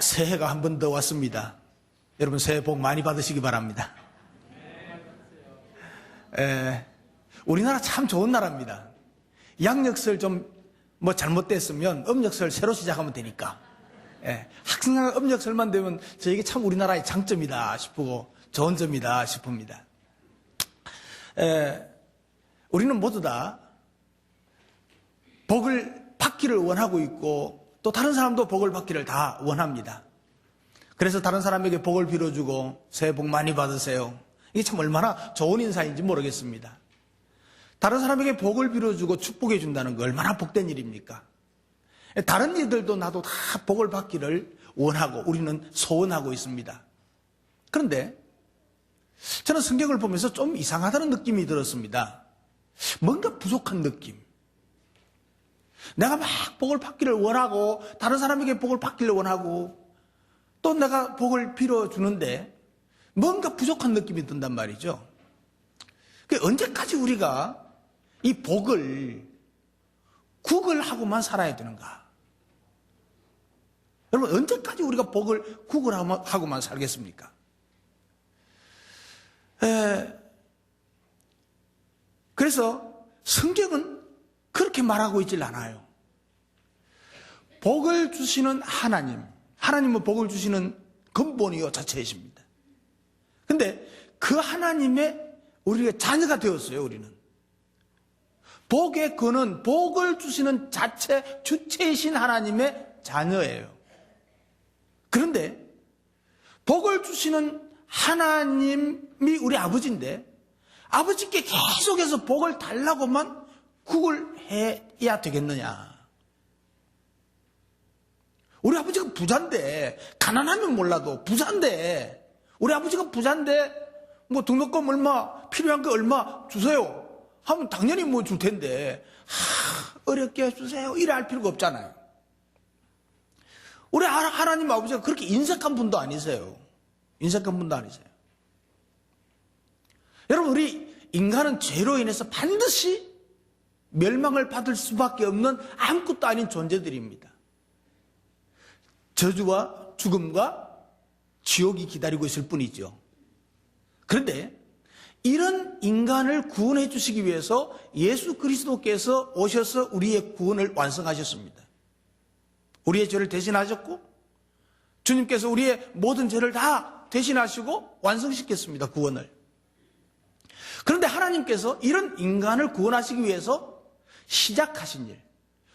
새해가 한 번 더 왔습니다. 여러분 새해 복 많이 받으시기 바랍니다. 우리나라 참 좋은 나라입니다. 양력설 좀 잘못됐으면 음력설 새로 시작하면 되니까. 항상 음력설만 되면 저에게 참 우리나라의 장점이다 싶고 좋은 점이다 싶습니다. 우리는 모두 다 복을 받기를 원하고 있고 또 다른 사람도 복을 받기를 다 원합니다. 그래서 다른 사람에게 복을 빌어주고 새해 복 많이 받으세요. 이게 참 얼마나 좋은 인사인지 모르겠습니다. 다른 사람에게 복을 빌어주고 축복해 준다는 거 얼마나 복된 일입니까? 다른 이들도 나도 다 복을 받기를 원하고 우리는 소원하고 있습니다. 그런데 저는 성경을 보면서 좀 이상하다는 느낌이 들었습니다. 뭔가 부족한 느낌. 내가 막 복을 받기를 원하고 다른 사람에게 복을 받기를 원하고 또 내가 복을 빌어주는데 뭔가 부족한 느낌이 든단 말이죠. 언제까지 우리가 이 복을 구걸하고만 살아야 되는가? 여러분 언제까지 우리가 복을 구걸하고만 살겠습니까? 그래서 성경은 그렇게 말하고 있질 않아요. 복을 주시는 하나님은 복을 주시는 근본이요 자체이십니다. 근데 그 하나님의 우리가 자녀가 되었어요. 우리는 복의 근원, 복을 주시는 자체 주체이신 하나님의 자녀예요. 그런데 복을 주시는 하나님이 우리 아버지인데 아버지께 계속해서 복을 달라고만 구걸해야 되겠느냐? 우리 아버지가 부자인데, 가난하면 몰라도 부자인데, 우리 아버지가 부자인데, 등록금 얼마, 필요한 거 얼마 주세요. 하면 당연히 줄 텐데, 어렵게 해주세요. 이래 할 필요가 없잖아요. 우리 하나님 아버지가 그렇게 인색한 분도 아니세요. 인색한 분도 아니세요. 여러분, 우리 인간은 죄로 인해서 반드시 멸망을 받을 수밖에 없는 아무것도 아닌 존재들입니다. 저주와 죽음과 지옥이 기다리고 있을 뿐이죠. 그런데 이런 인간을 구원해 주시기 위해서 예수 그리스도께서 오셔서 우리의 구원을 완성하셨습니다. 우리의 죄를 대신하셨고 주님께서 우리의 모든 죄를 다 대신하시고 완성시켰습니다. 구원을. 그런데 하나님께서 이런 인간을 구원하시기 위해서 시작하신 일,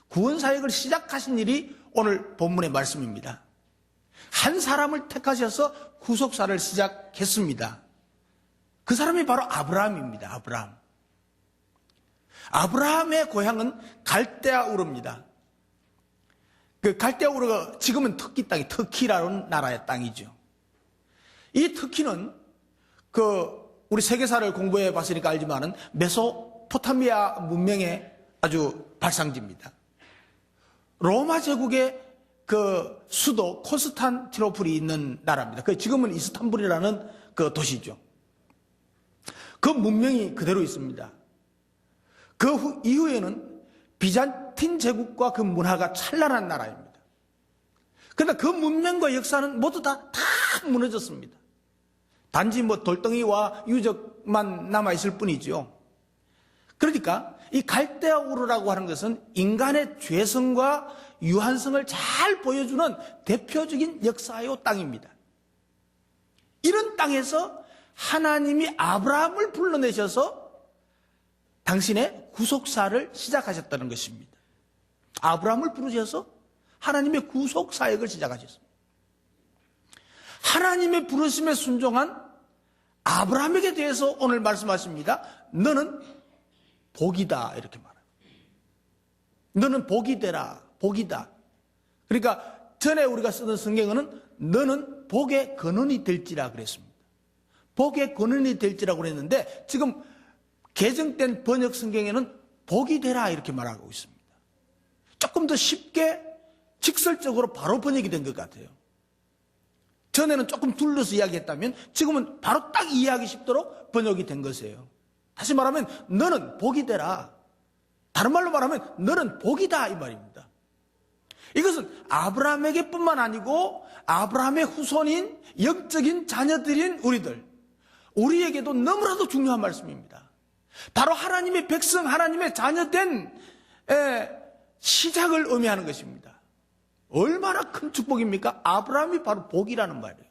구원 사역을 시작하신 일이 오늘 본문의 말씀입니다. 한 사람을 택하셔서 구속사를 시작했습니다. 그 사람이 바로 아브라함입니다. 아브라함의 고향은 갈대아 우르입니다. 그 갈대아 우르가 지금은 터키 땅이 터키라는 나라의 땅이죠. 이 터키는 우리 세계사를 공부해 봤으니까 알지만은 메소포타미아 문명의 아주 발상지입니다. 로마 제국의 그 수도 콘스탄티노플이 있는 나라입니다. 지금은 이스탄불이라는 그 도시죠. 그 문명이 그대로 있습니다. 그 이후에는 비잔틴 제국과 그 문화가 찬란한 나라입니다. 그러나 그 문명과 역사는 모두 다 무너졌습니다. 단지 돌덩이와 유적만 남아있을 뿐이죠. 그러니까 이 갈대아 우르라고 하는 것은 인간의 죄성과 유한성을 잘 보여주는 대표적인 역사의 땅입니다. 이런 땅에서 하나님이 아브라함을 불러내셔서 당신의 구속사를 시작하셨다는 것입니다. 아브라함을 부르셔서 하나님의 구속사역을 시작하셨습니다. 하나님의 부르심에 순종한 아브라함에게 대해서 오늘 말씀하십니다. 너는 복이다 이렇게 말해요. 너는 복이 되라. 복이다. 그러니까 전에 우리가 쓰던 성경에는 너는 복의 근원이 될지라 그랬습니다. 복의 근원이 될지라고 그랬는데 지금 개정된 번역 성경에는 복이 되라 이렇게 말하고 있습니다. 조금 더 쉽게 직설적으로 바로 번역이 된 것 같아요. 전에는 조금 둘러서 이야기했다면 지금은 바로 딱 이해하기 쉽도록 번역이 된 것이에요. 다시 말하면 너는 복이 되라. 다른 말로 말하면 너는 복이다 이 말입니다. 이것은 아브라함에게뿐만 아니고 아브라함의 후손인 영적인 자녀들인 우리에게도 너무나도 중요한 말씀입니다. 바로 하나님의 백성, 하나님의 자녀된 시작을 의미하는 것입니다. 얼마나 큰 축복입니까? 아브라함이 바로 복이라는 말이에요.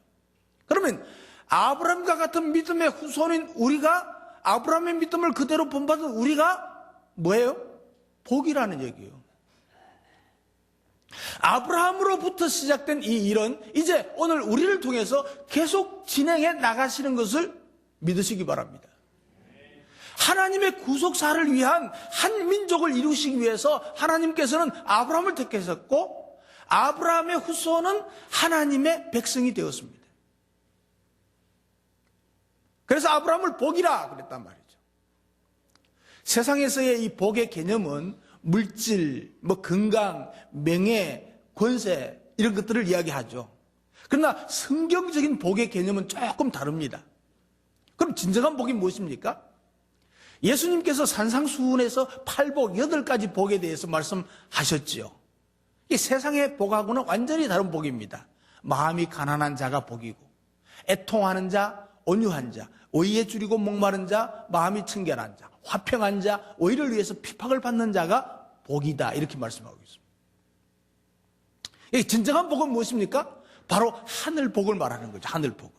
그러면 아브라함과 같은 믿음의 후손인 우리가, 아브라함의 믿음을 그대로 본받은 우리가 뭐예요? 복이라는 얘기예요. 아브라함으로부터 시작된 이 일은 이제 오늘 우리를 통해서 계속 진행해 나가시는 것을 믿으시기 바랍니다. 하나님의 구속사를 위한 한 민족을 이루시기 위해서 하나님께서는 아브라함을 택하셨고 아브라함의 후손은 하나님의 백성이 되었습니다. 그래서 아브라함을 복이라 그랬단 말이죠. 세상에서의 이 복의 개념은 물질, 건강, 명예, 권세 이런 것들을 이야기하죠. 그러나 성경적인 복의 개념은 조금 다릅니다. 그럼 진정한 복이 무엇입니까? 예수님께서 산상수훈에서 8복, 8가지 복에 대해서 말씀하셨지요. 이 세상의 복하고는 완전히 다른 복입니다. 마음이 가난한 자가 복이고, 애통하는 자, 온유한 자, 의에 줄이고 목마른 자, 마음이 청결한 자, 화평한 자, 의를 위해서 핍박을 받는 자가 복이다. 이렇게 말씀하고 있습니다. 이 진정한 복은 무엇입니까? 바로 하늘 복을 말하는 거죠. 하늘 복을.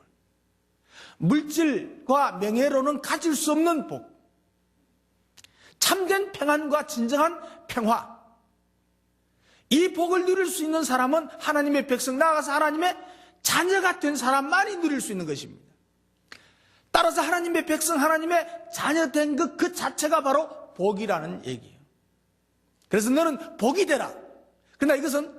물질과 명예로는 가질 수 없는 복. 참된 평안과 진정한 평화. 이 복을 누릴 수 있는 사람은 하나님의 백성, 나아가서 하나님의 자녀가 된 사람만이 누릴 수 있는 것입니다. 따라서 하나님의 백성, 하나님의 자녀 된 것 그 자체가 바로 복이라는 얘기예요. 그래서 너는 복이 되라. 그러나 이것은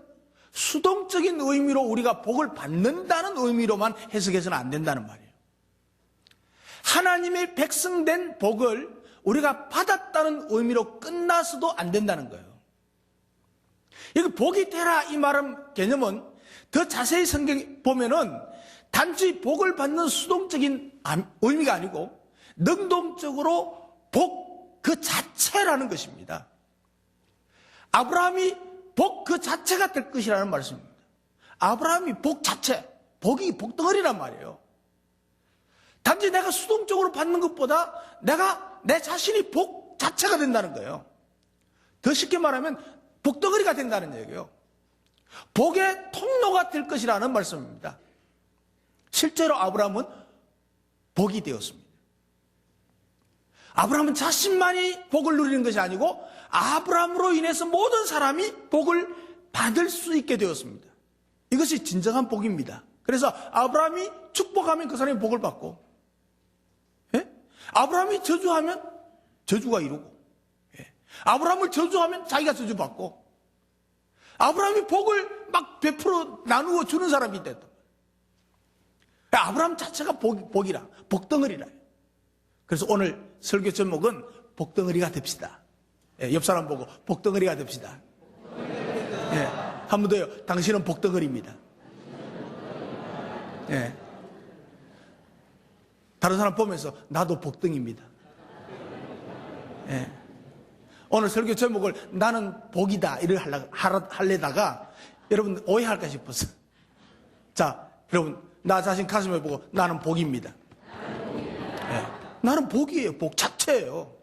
수동적인 의미로 우리가 복을 받는다는 의미로만 해석해서는 안 된다는 말이에요. 하나님의 백성된 복을 우리가 받았다는 의미로 끝나서도 안 된다는 거예요. 여기 복이 되라 이 말은 개념은 더 자세히 성경 보면은 단지 복을 받는 수동적인 의미가 아니고 능동적으로 복 그 자체라는 것입니다. 아브라함이 복 그 자체가 될 것이라는 말씀입니다. 아브라함이 복 자체, 복이 복덩어리란 말이에요. 단지 내가 수동적으로 받는 것보다 내 자신이 복 자체가 된다는 거예요. 더 쉽게 말하면 복덩어리가 된다는 얘기예요. 복의 통로가 될 것이라는 말씀입니다. 실제로 아브라함은 복이 되었습니다. 아브라함은 자신만이 복을 누리는 것이 아니고 아브라함으로 인해서 모든 사람이 복을 받을 수 있게 되었습니다. 이것이 진정한 복입니다. 그래서 아브라함이 축복하면 그 사람이 복을 받고, 아브라함이 저주하면 저주가 이루고, 아브라함을 저주하면 자기가 저주받고, 아브라함이 복을 막 베풀어 나누어 주는 사람이 됐다. 아브라함 자체가 복이라, 복덩어리라. 그래서 오늘 설교 제목은 복덩어리가 됩시다. 옆 사람 보고 복덩어리가 됩시다. 한 번 더요. 당신은 복덩어리입니다. 다른 사람 보면서 나도 복덩입니다. 오늘 설교 제목을 나는 복이다 이를 하려다가 여러분 오해할까 싶었어. 자, 여러분 나 자신 가슴에 보고 나는 복입니다. 나는 복이에요. 복 자체예요.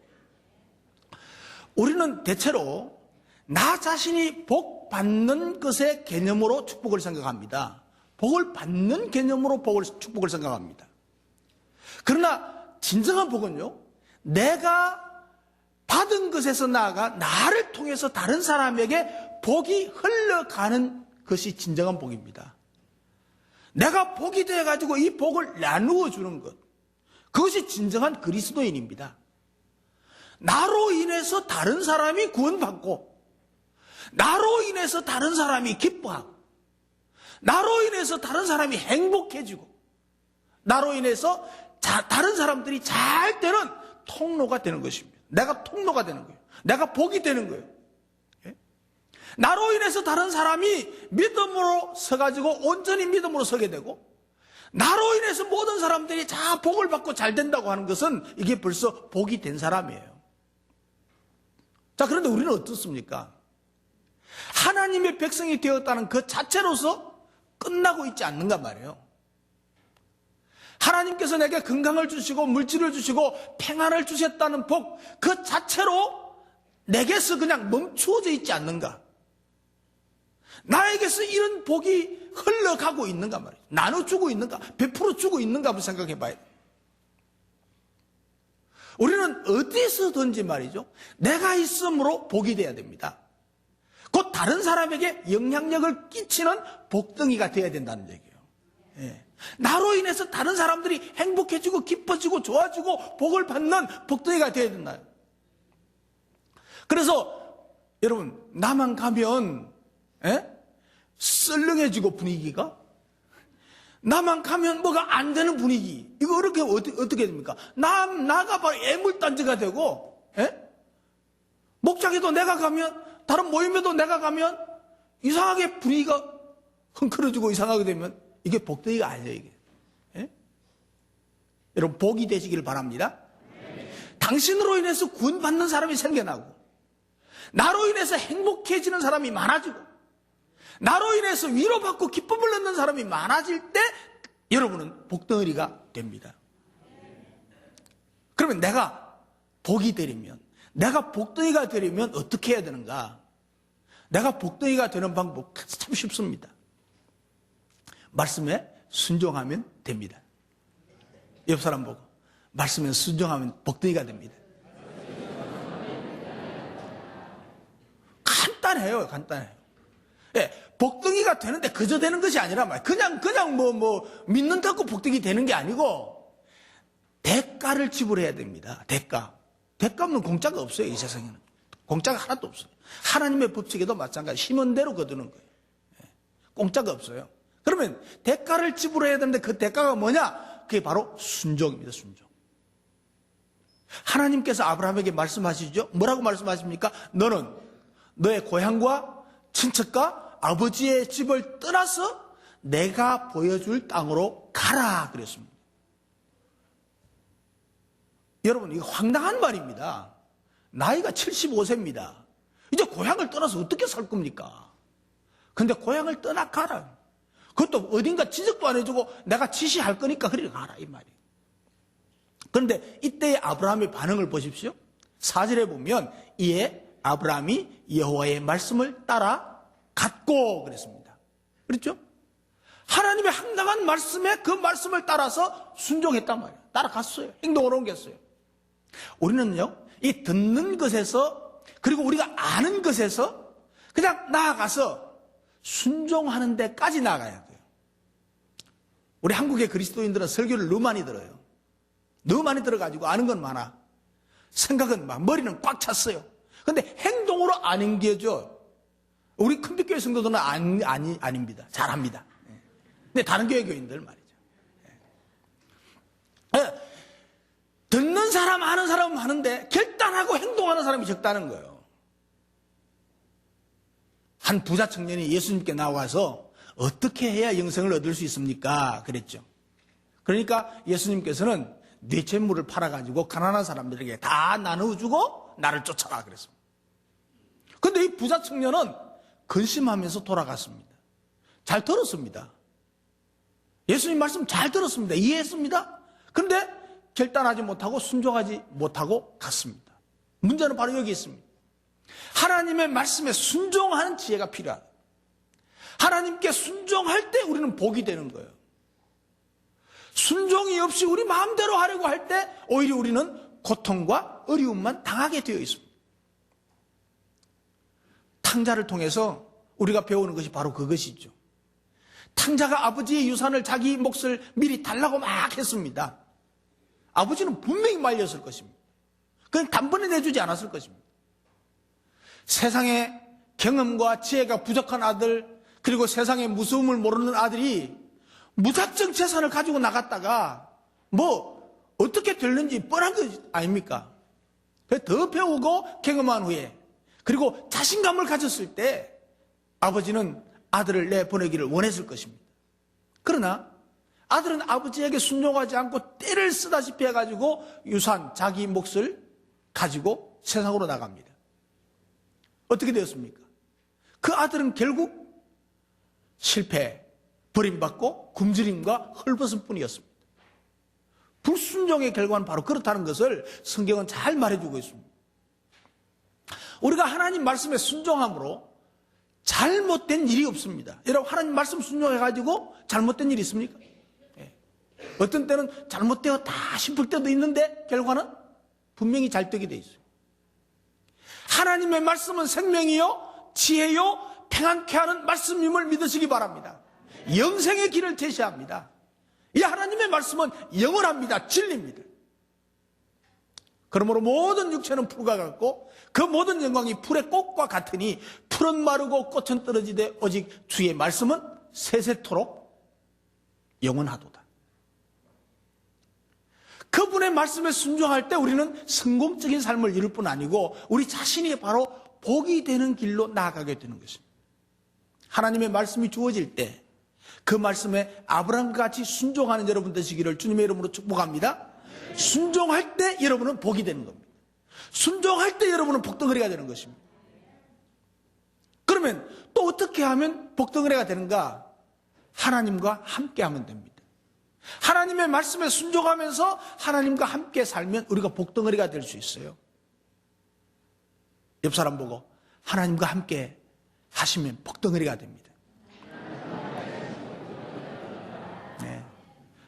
우리는 대체로 나 자신이 복 받는 것의 개념으로 축복을 생각합니다. 복을 받는 개념으로 축복을 생각합니다. 그러나 진정한 복은요, 내가 받은 것에서 나아가 나를 통해서 다른 사람에게 복이 흘러가는 것이 진정한 복입니다. 내가 복이 되어가지고 이 복을 나누어 주는 것, 그것이 진정한 그리스도인입니다. 나로 인해서 다른 사람이 구원받고, 나로 인해서 다른 사람이 기뻐하고, 나로 인해서 다른 사람이 행복해지고, 나로 인해서 다른 사람들이 잘 되는 통로가 되는 것입니다. 내가 통로가 되는 거예요. 내가 복이 되는 거예요. 나로 인해서 다른 사람이 믿음으로 서가지고 온전히 믿음으로 서게 되고, 나로 인해서 모든 사람들이 다 복을 받고 잘 된다고 하는 것은 이게 벌써 복이 된 사람이에요. 자, 그런데 우리는 어떻습니까? 하나님의 백성이 되었다는 그 자체로서 끝나고 있지 않는가 말이에요. 하나님께서 내게 건강을 주시고 물질을 주시고 평안을 주셨다는 복 그 자체로 내게서 그냥 멈추어져 있지 않는가. 나에게서 이런 복이 흘러가고 있는가 말이에요. 나눠주고 있는가, 베풀어 주고 있는가 한번 생각해 봐야 돼요. 우리는 어디서든지 말이죠, 내가 있음으로 복이 돼야 됩니다. 곧 다른 사람에게 영향력을 끼치는 복덩이가 돼야 된다는 얘기예요. 예. 나로 인해서 다른 사람들이 행복해지고 기뻐지고 좋아지고 복을 받는 복덩이가 돼야 된다. 그래서 여러분, 나만 가면 썰렁해지고 분위기가, 나만 가면 뭐가 안 되는 분위기, 이거 이렇게 어떻게 됩니까? 나가 바로 애물단지가 되고, 목장에도 내가 가면, 다른 모임에도 내가 가면 이상하게 분위기가 흥크러지고 이상하게 되면 이게 복덩이가 아니에요, 이게. 여러분, 복이 되시기를 바랍니다. 당신으로 인해서 구원받는 사람이 생겨나고, 나로 인해서 행복해지는 사람이 많아지고, 나로 인해서 위로받고 기쁨을 얻는 사람이 많아질 때 여러분은 복덩어리가 됩니다. 그러면 내가 복이 되려면, 내가 복덩이가 되려면 어떻게 해야 되는가? 내가 복덩이가 되는 방법 참 쉽습니다. 말씀에 순종하면 됩니다. 옆 사람 보고, 말씀에 순종하면 복덩이가 됩니다. 간단해요, 간단해요. 예, 복덩이가 되는데 그저 되는 것이 아니라 그냥 믿는다고 복덩이 되는 게 아니고 대가를 지불해야 됩니다. 대가 없는 공짜가 없어요. 이 세상에는 공짜가 하나도 없어요. 하나님의 법칙에도 마찬가지, 심은 대로 거두는 거예요. 공짜가 없어요. 그러면 대가를 지불해야 되는데 그 대가가 뭐냐? 그게 바로 순종입니다. 순종. 하나님께서 아브라함에게 말씀하시죠. 뭐라고 말씀하십니까? 너는 너의 고향과 친척과 아버지의 집을 떠나서 내가 보여줄 땅으로 가라 그랬습니다. 여러분, 이거 황당한 말입니다. 나이가 75세입니다. 이제 고향을 떠나서 어떻게 살 겁니까? 근데 고향을 떠나 가라. 그것도 어딘가 지적도 안 해주고 내가 지시할 거니까 그리 가라, 이 말이에요. 그런데 이때의 아브라함의 반응을 보십시오. 4절에 보면 이에 아브라함이 여호와의 말씀을 따라 갔고 그랬습니다. 그렇죠? 하나님의 황당한 말씀에 그 말씀을 따라서 순종했단 말이에요. 따라갔어요. 행동으로 옮겼어요. 우리는요, 이 듣는 것에서, 그리고 우리가 아는 것에서 그냥 나아가서 순종하는 데까지 나아가야 돼요. 우리 한국의 그리스도인들은 설교를 너무 많이 들어요. 너무 많이 들어가지고 아는 건 많아. 생각은 막, 머리는 꽉 찼어요. 근데 행동으로 안 옮겨져. 우리 큰빛교회 성도들은 아닙니다. 잘합니다. 근데 다른 교회인들 말이죠. 듣는 사람, 아는 사람은 많은데 결단하고 행동하는 사람이 적다는 거예요. 한 부자 청년이 예수님께 나와서 어떻게 해야 영생을 얻을 수 있습니까? 그랬죠. 그러니까 예수님께서는 네 재물을 팔아가지고 가난한 사람들에게 다 나눠주고 나를 쫓아라 그랬습니다. 그런데 이 부자 청년은 근심하면서 돌아갔습니다. 잘 들었습니다. 예수님 말씀 잘 들었습니다. 이해했습니다. 그런데 결단하지 못하고 순종하지 못하고 갔습니다. 문제는 바로 여기 있습니다. 하나님의 말씀에 순종하는 지혜가 필요하다. 하나님께 순종할 때 우리는 복이 되는 거예요. 순종이 없이 우리 마음대로 하려고 할 때 오히려 우리는 고통과 어려움만 당하게 되어 있습니다. 탕자를 통해서 우리가 배우는 것이 바로 그것이죠. 탕자가 아버지의 유산을, 자기 몫을 미리 달라고 막 했습니다. 아버지는 분명히 말렸을 것입니다. 그건 단번에 내주지 않았을 것입니다. 세상의 경험과 지혜가 부족한 아들, 그리고 세상의 무서움을 모르는 아들이 무작정 재산을 가지고 나갔다가 어떻게 될는지 뻔한 거 아닙니까? 더 배우고 경험한 후에, 그리고 자신감을 가졌을 때 아버지는 아들을 내보내기를 원했을 것입니다. 그러나 아들은 아버지에게 순종하지 않고 때를 쓰다시피 해가지고 유산, 자기 몫을 가지고 세상으로 나갑니다. 어떻게 되었습니까? 그 아들은 결국 실패, 버림받고 굶주림과 헐벗을 뿐이었습니다. 불순종의 결과는 바로 그렇다는 것을 성경은 잘 말해주고 있습니다. 우리가 하나님 말씀에 순종함으로 잘못된 일이 없습니다. 여러분, 하나님 말씀 순종해가지고 잘못된 일이 있습니까? 어떤 때는 잘못되었다 싶을 때도 있는데 결과는 분명히 잘 되게 돼 있어요. 하나님의 말씀은 생명이요 지혜요 평안케 하는 말씀임을 믿으시기 바랍니다. 영생의 길을 제시합니다. 이 하나님의 말씀은 영원합니다. 진리입니다. 그러므로 모든 육체는 풀과 같고 그 모든 영광이 풀의 꽃과 같으니 풀은 마르고 꽃은 떨어지되 오직 주의 말씀은 세세토록 영원하도다. 그분의 말씀에 순종할 때 우리는 성공적인 삶을 이룰 뿐 아니고 우리 자신이 바로 복이 되는 길로 나아가게 되는 것입니다. 하나님의 말씀이 주어질 때 그 말씀에 아브라함과 같이 순종하는 여러분 되시기를 주님의 이름으로 축복합니다. 순종할 때 여러분은 복이 되는 겁니다. 순종할 때 여러분은 복덩어리가 되는 것입니다. 그러면 또 어떻게 하면 복덩어리가 되는가? 하나님과 함께 하면 됩니다. 하나님의 말씀에 순종하면서 하나님과 함께 살면 우리가 복덩어리가 될 수 있어요. 옆 사람 보고 하나님과 함께 하시면 복덩어리가 됩니다. 네.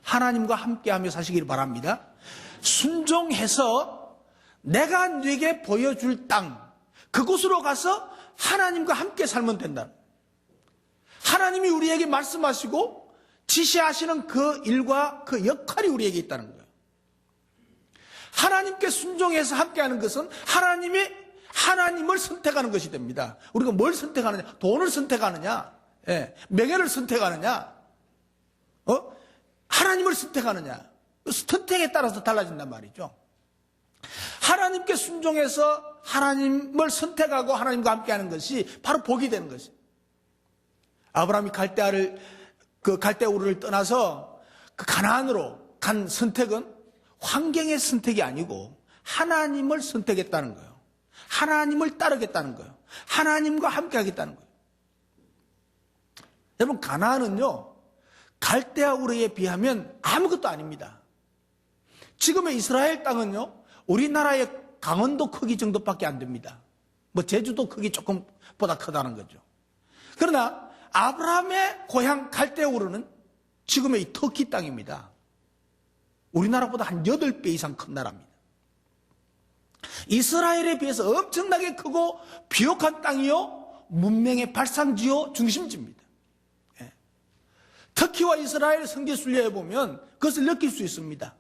하나님과 함께 하며 사시길 바랍니다. 순종해서 내가 네게 보여줄 땅, 그곳으로 가서 하나님과 함께 살면 된다. 하나님이 우리에게 말씀하시고 지시하시는 그 일과 그 역할이 우리에게 있다는 거예요. 하나님께 순종해서 함께하는 것은 하나님을 선택하는 것이 됩니다. 우리가 뭘 선택하느냐? 돈을 선택하느냐? 명예를 선택하느냐? 하나님을 선택하느냐? 선택에 따라서 달라진단 말이죠. 하나님께 순종해서 하나님을 선택하고 하나님과 함께하는 것이 바로 복이 되는 것이에요. 아브라함이 갈대우르를 떠나서 그 가나안으로 간 선택은 환경의 선택이 아니고 하나님을 선택했다는 거예요. 하나님을 따르겠다는 거예요. 하나님과 함께 하겠다는 거예요. 여러분, 가나안은요 갈대우르에 비하면 아무것도 아닙니다. 지금의 이스라엘 땅은요 우리나라의 강원도 크기 정도밖에 안 됩니다. 뭐 제주도 크기 조금보다 크다는 거죠. 그러나 아브라함의 고향 갈대우르는 지금의 이 터키 땅입니다. 우리나라보다 한 8배 이상 큰 나라입니다. 이스라엘에 비해서 엄청나게 크고 비옥한 땅이요 문명의 발상지요 중심지입니다. 터키와 이스라엘 성지 순례에 보면 그것을 느낄 수 있습니다.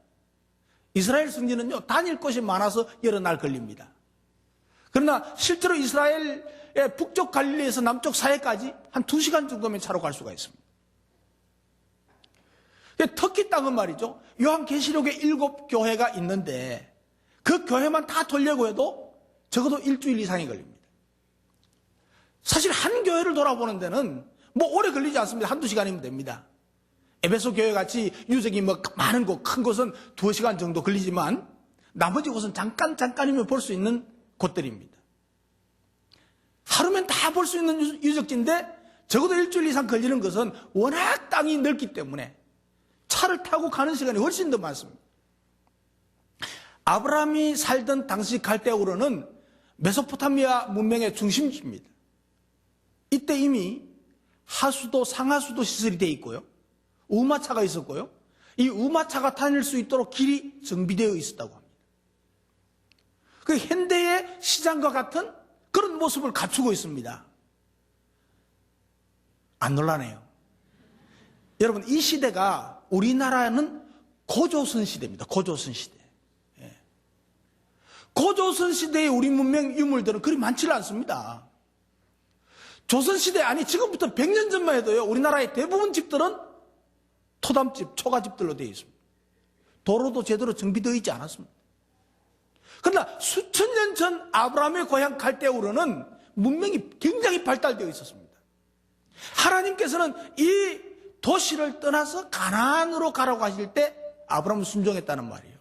이스라엘 성지는요 다닐 곳이 많아서 여러 날 걸립니다. 그러나 실제로 이스라엘의 북쪽 갈릴리에서 남쪽 사해까지 한 2시간 정도면 차로 갈 수가 있습니다. 터키 땅은 말이죠 요한계시록에 7교회가 있는데 그 교회만 다 돌려고 해도 적어도 일주일 이상이 걸립니다. 사실 한 교회를 돌아보는 데는 뭐 오래 걸리지 않습니다. 1-2시간이면 됩니다. 에베소 교회 같이 유적이 뭐 많은 곳, 큰 곳은 2시간 정도 걸리지만 나머지 곳은 잠깐이면 볼 수 있는 곳들입니다. 하루면 다 볼 수 있는 유적지인데 적어도 일주일 이상 걸리는 것은 워낙 땅이 넓기 때문에 차를 타고 가는 시간이 훨씬 더 많습니다. 아브라함이 살던 당시 갈대우르는 메소포타미아 문명의 중심지입니다. 이때 이미 하수도, 상하수도 시설이 되어 있고요. 우마차가 있었고요. 이 우마차가 다닐 수 있도록 길이 정비되어 있었다고 합니다. 그 현대의 시장과 같은 그런 모습을 갖추고 있습니다. 안 놀라네요. 여러분, 이 시대가 우리나라는 고조선 시대입니다. 고조선 시대. 고조선 시대의 우리 문명 유물들은 그리 많지는 않습니다. 조선시대, 아니 지금부터 100년 전만 해도요 우리나라의 대부분 집들은 토담집, 초가집들로 되어 있습니다. 도로도 제대로 정비되어 있지 않았습니다. 그러나 수천 년 전 아브라함의 고향 갈대우르는 문명이 굉장히 발달되어 있었습니다. 하나님께서는 이 도시를 떠나서 가나안으로 가라고 하실 때 아브라함은 순종했다는 말이에요.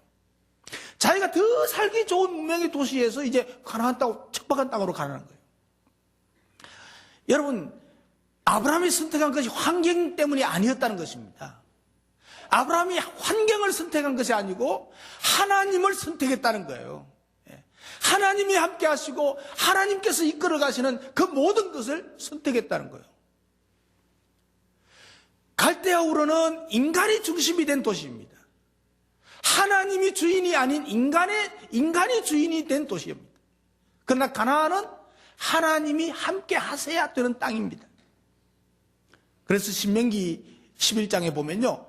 자기가 더 살기 좋은 문명의 도시에서 이제 가나안 땅, 척박한 땅으로 가라는 거예요. 여러분, 아브라함이 선택한 것이 환경 때문이 아니었다는 것입니다. 아브라함이 환경을 선택한 것이 아니고 하나님을 선택했다는 거예요. 하나님이 함께 하시고 하나님께서 이끌어 가시는 그 모든 것을 선택했다는 거예요. 갈대아 우르는 인간이 중심이 된 도시입니다. 하나님이 주인이 아닌 인간이 주인이 된 도시입니다. 그러나 가나안은 하나님이 함께 하셔야 되는 땅입니다. 그래서 신명기 11장에 보면요,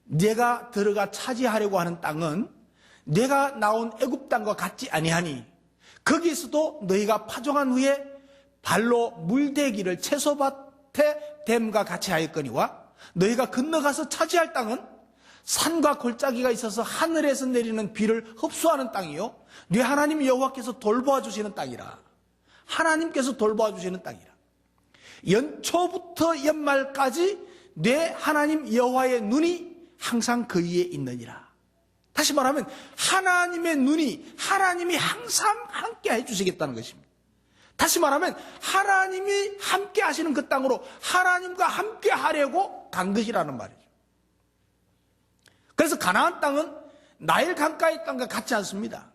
내가 들어가 차지하려고 하는 땅은 내가 나온 애굽 땅과 같지 아니하니 거기에서도 너희가 파종한 후에 발로 물대기를 채소밭에 댐과 같이 하였거니와 너희가 건너가서 차지할 땅은 산과 골짜기가 있어서 하늘에서 내리는 비를 흡수하는 땅이요 네 하나님 여호와께서 돌보아 주시는 땅이라. 하나님께서 돌보아 주시는 땅이라. 연초부터 연말까지 내 하나님 여호와의 눈이 항상 그 위에 있느니라. 다시 말하면 하나님의 눈이 하나님이 항상 함께 해주시겠다는 것입니다. 다시 말하면 하나님이 함께 하시는 그 땅으로 하나님과 함께 하려고 간 것이라는 말이죠. 그래서 가나안 땅은 나일 강가의 땅과 같지 않습니다.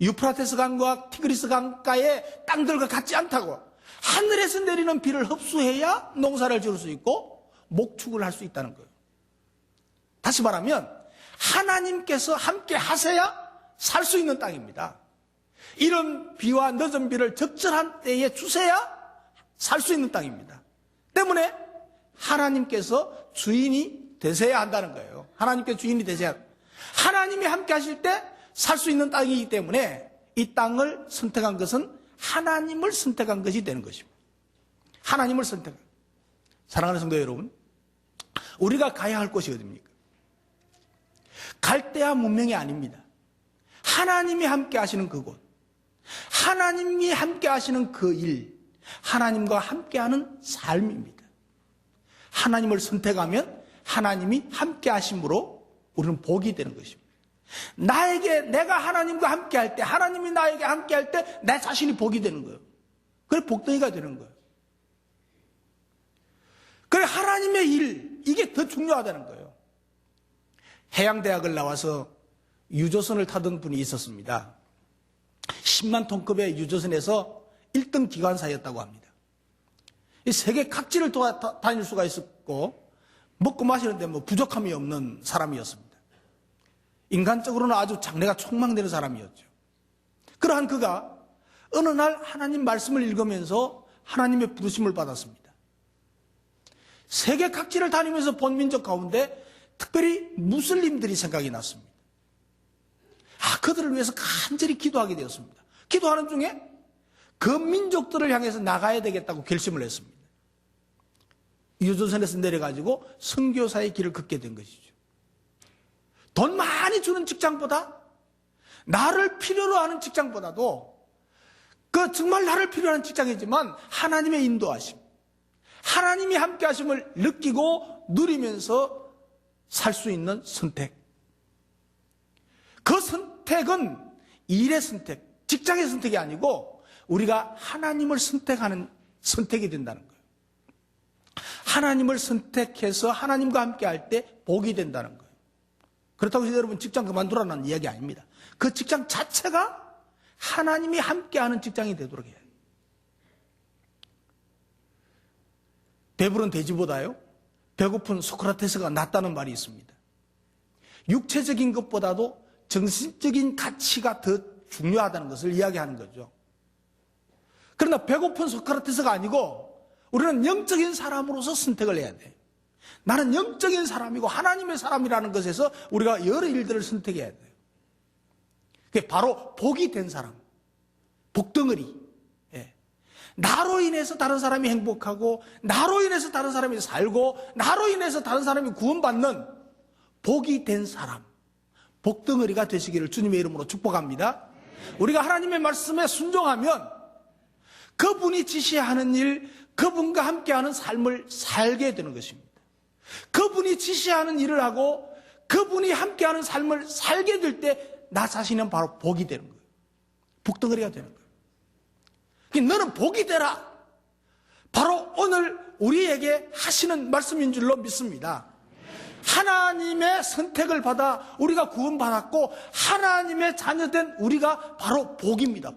유프라테스 강과 티그리스 강가의 땅들과 같지 않다고. 하늘에서 내리는 비를 흡수해야 농사를 지을 수 있고 목축을 할 수 있다는 거예요. 다시 말하면 하나님께서 함께 하셔야 살 수 있는 땅입니다. 이런 비와 늦은 비를 적절한 때에 주셔야 살 수 있는 땅입니다. 때문에 하나님께서 주인이 되셔야 한다는 거예요. 하나님께 주인이 되셔야 합니다. 하나님이 함께 하실 때 살 수 있는 땅이기 때문에 이 땅을 선택한 것은 하나님을 선택한 것이 되는 것입니다. 하나님을 선택한. 사랑하는 성도 여러분, 우리가 가야 할 곳이 어디입니까? 갈대아 문명이 아닙니다. 하나님이 함께 하시는 그곳, 하나님이 함께 하시는 그 일, 하나님과 함께하는 삶입니다. 하나님을 선택하면 하나님이 함께 하심으로 우리는 복이 되는 것입니다. 내가 하나님과 함께 할 때, 하나님이 나에게 함께 할 때 내 자신이 복이 되는 거예요. 그래 복덩이가 되는 거예요. 그래 하나님의 일, 이게 더 중요하다는 거예요. 해양대학을 나와서 유조선을 타던 분이 있었습니다. 10만 톤급의 유조선에서 1등 기관사였다고 합니다. 세계 각지를 다닐 수가 있었고 먹고 마시는데 부족함이 없는 사람이었습니다. 인간적으로는 아주 장래가 촉망되는 사람이었죠. 그러한 그가 어느 날 하나님 말씀을 읽으면서 하나님의 부르심을 받았습니다. 세계 각지를 다니면서 본 민족 가운데 특별히 무슬림들이 생각이 났습니다. 그들을 위해서 간절히 기도하게 되었습니다. 기도하는 중에 그 민족들을 향해서 나가야 되겠다고 결심을 했습니다. 유조선에서 내려가지고 선교사의 길을 걷게 된 것이죠. 돈 많이 주는 직장보다, 나를 필요로 하는 직장보다도, 정말 나를 필요로 하는 직장이지만 하나님의 인도하심, 하나님이 함께 하심을 느끼고 누리면서 살 수 있는 선택. 그 선택은 일의 선택, 직장의 선택이 아니고 우리가 하나님을 선택하는 선택이 된다는 거예요. 하나님을 선택해서 하나님과 함께 할 때 복이 된다는 거예요. 그렇다고 해서 여러분 직장 그만두라는 이야기 아닙니다. 그 직장 자체가 하나님이 함께하는 직장이 되도록 해야 해요. 배부른 돼지보다요, 배고픈 소크라테스가 낫다는 말이 있습니다. 육체적인 것보다도 정신적인 가치가 더 중요하다는 것을 이야기하는 거죠. 그러나 배고픈 소크라테스가 아니고 우리는 영적인 사람으로서 선택을 해야 돼요. 나는 영적인 사람이고 하나님의 사람이라는 것에서 우리가 여러 일들을 선택해야 돼요. 그게 바로 복이 된 사람, 복덩어리. 나로 인해서 다른 사람이 행복하고, 나로 인해서 다른 사람이 살고, 나로 인해서 다른 사람이 구원받는 복이 된 사람, 복덩어리가 되시기를 주님의 이름으로 축복합니다. 우리가 하나님의 말씀에 순종하면 그분이 지시하는 일, 그분과 함께하는 삶을 살게 되는 것입니다. 그분이 지시하는 일을 하고 그분이 함께하는 삶을 살게 될 때 나 자신은 바로 복이 되는 거예요. 복덩어리가 되는 거예요. 너는 복이 되라. 바로 오늘 우리에게 하시는 말씀인 줄로 믿습니다. 하나님의 선택을 받아 우리가 구원받았고 하나님의 자녀된 우리가 바로 복입니다.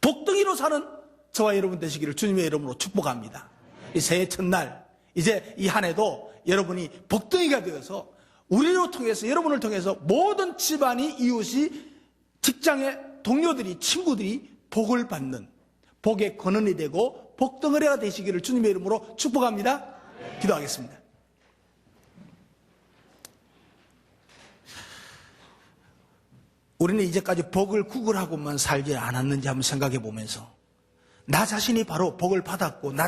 복덩이로 사는 저와 여러분 되시기를 주님의 이름으로 축복합니다. 이 새해 첫날 이제 이 한 해도 여러분이 복덩이가 되어서 우리를 통해서 여러분을 통해서 모든 집안이 이웃이 직장의 동료들이 친구들이 복을 받는 복의 근원이 되고 복덩어리가 되시기를 주님의 이름으로 축복합니다. 기도하겠습니다. 우리는 이제까지 복을 구걸하고만 살지 않았는지 한번 생각해 보면서 나 자신이 바로 복을 받았고 나